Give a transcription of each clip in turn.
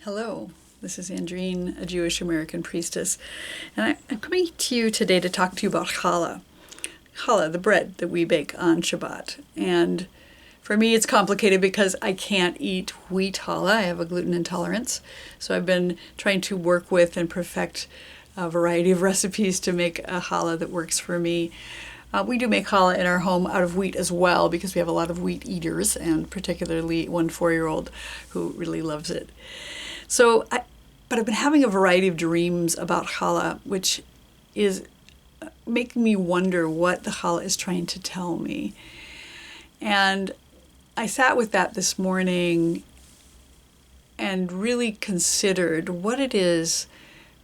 Hello, this is Andrine, a Jewish American priestess, and I'm coming to you today to talk to you about challah. Challah, the bread that we bake on Shabbat. And for me, it's complicated because I can't eat wheat challah. I have a gluten intolerance. So I've been trying to work with and perfect a variety of recipes to make a challah that works for me. We do make challah in our home out of wheat as well because we have a lot of wheat eaters, and particularly one 4-year-old who really loves it. But I've been having a variety of dreams about challah, which is making me wonder what the challah is trying to tell me. And I sat with that this morning and really considered what it is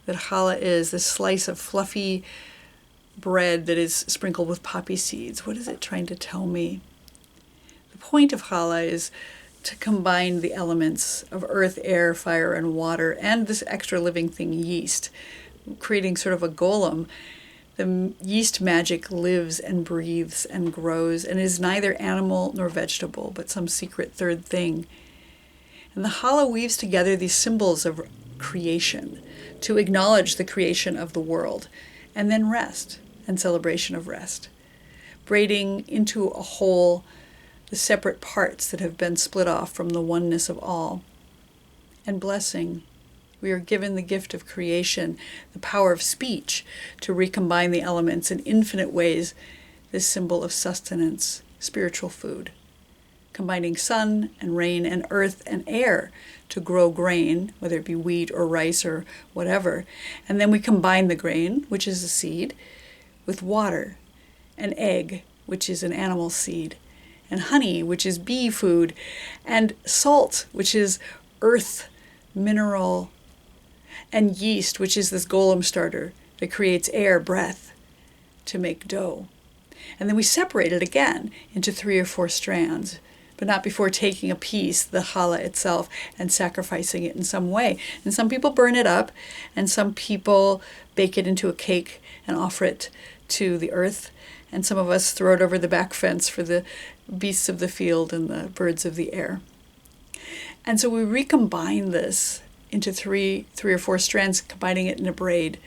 that challah is, this slice of fluffy bread that is sprinkled with poppy seeds. What is it trying to tell me? The point of challah is to combine the elements of earth, air, fire, and water, and this extra living thing, yeast, creating sort of a golem. The yeast magic lives and breathes and grows and is neither animal nor vegetable, but some secret third thing. And the challah weaves together these symbols of creation to acknowledge the creation of the world, and then rest and celebration of rest, braiding into a whole the separate parts that have been split off from the oneness of all. And blessing, we are given the gift of creation, the power of speech to recombine the elements in infinite ways, this symbol of sustenance, spiritual food, combining sun and rain and earth and air to grow grain, whether it be wheat or rice or whatever. And then we combine the grain, which is a seed, with water, and egg, which is an animal seed, and honey, which is bee food, and salt, which is earth, mineral, and yeast, which is this golem starter that creates air, breath, to make dough. And then we separate it again into 3 or 4 strands, but not before taking a piece, the challah itself, and sacrificing it in some way. And some people burn it up, and some people bake it into a cake and offer it to the earth, and some of us throw it over the back fence for the beasts of the field and the birds of the air. And so we recombine this into three or four strands, combining it in a braid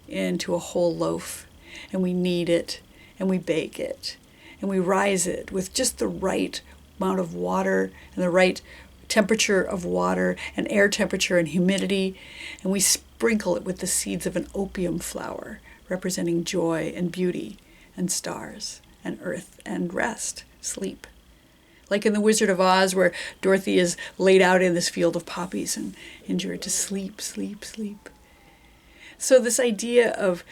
into a whole loaf. And we knead it, and we bake it, and we rise it with just the right amount of water and the right temperature of water and air temperature and humidity. And we sprinkle it with the seeds of an opium flower, representing joy and beauty and stars and earth and rest, sleep. Like in The Wizard of Oz, where Dorothy is laid out in this field of poppies and enjoyed to sleep, sleep, sleep. So this idea of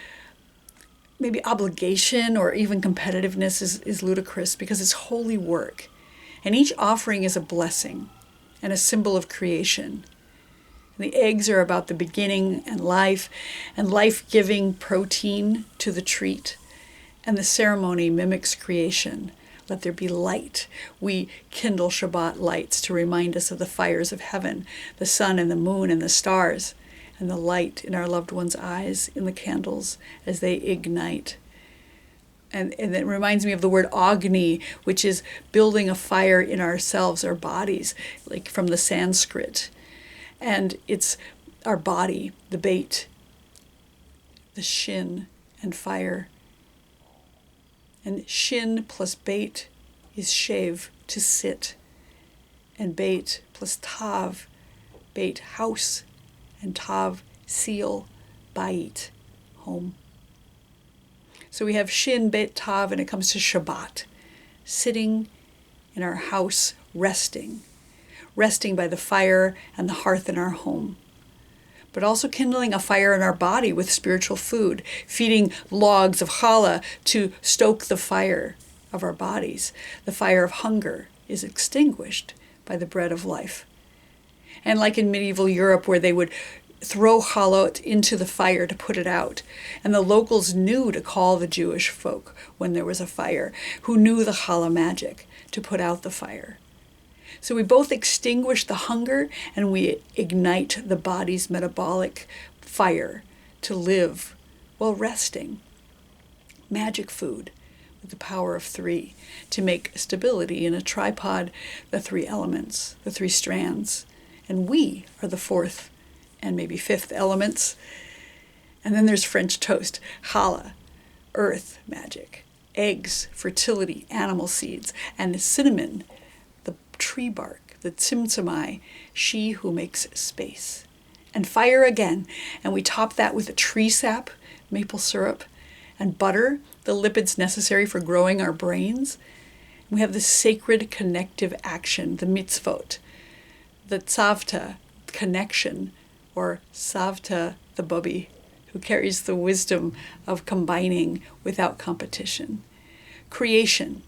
maybe obligation or even competitiveness is ludicrous because it's holy work. And each offering is a blessing and a symbol of creation. The eggs are about the beginning and life-giving protein to the treat. And the ceremony mimics creation. Let there be light. We kindle Shabbat lights to remind us of the fires of heaven, the sun and the moon and the stars, and the light in our loved ones' eyes in the candles as they ignite. And it reminds me of the word agni, which is building a fire in ourselves, our bodies, like from the Sanskrit. And it's our body, the bait, the shin, and fire. And shin plus bait is shave, to sit. And bait plus tav, bait, house, and tav, seal, bait, home. So we have shin, beit, tav, and it comes to Shabbat, sitting in our house, resting by the fire and the hearth in our home, but also kindling a fire in our body with spiritual food, feeding logs of challah to stoke the fire of our bodies. The fire of hunger is extinguished by the bread of life. And like in medieval Europe, where they would throw challah into the fire to put it out. And the locals knew to call the Jewish folk when there was a fire, who knew the challah magic to put out the fire. So we both extinguish the hunger and we ignite the body's metabolic fire to live while resting. Magic food with the power of 3 to make stability in a tripod, the 3 elements, the 3 strands. And we are the 4th and maybe fifth elements. And then there's French toast, challah, earth magic, eggs, fertility, animal seeds, and the cinnamon, the tree bark, the tzimtzumai, she who makes space. And fire again, and we top that with a tree sap, maple syrup, and butter, the lipids necessary for growing our brains. We have this sacred connective action, the mitzvot, the tzavta, connection, or savta, the bubby, who carries the wisdom of combining without competition. Creation,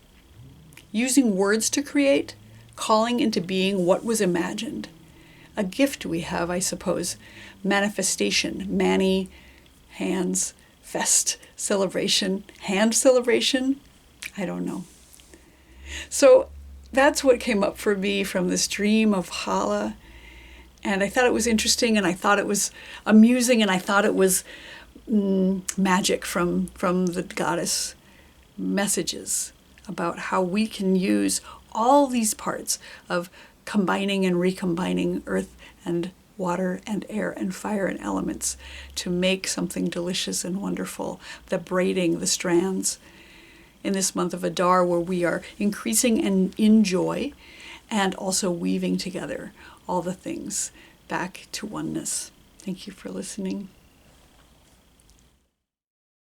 using words to create, calling into being what was imagined. A gift we have, I suppose. Manifestation, mani, hands, fest, celebration, hand celebration. I don't know. So that's what came up for me from this dream of challah. And I thought it was interesting, and I thought it was amusing, and I thought it was magic from the goddess messages about how we can use all these parts of combining and recombining earth and water and air and fire and elements to make something delicious and wonderful, the braiding, the strands, in this month of Adar, where we are increasing and in joy and also weaving together all the things back to oneness. Thank you for listening.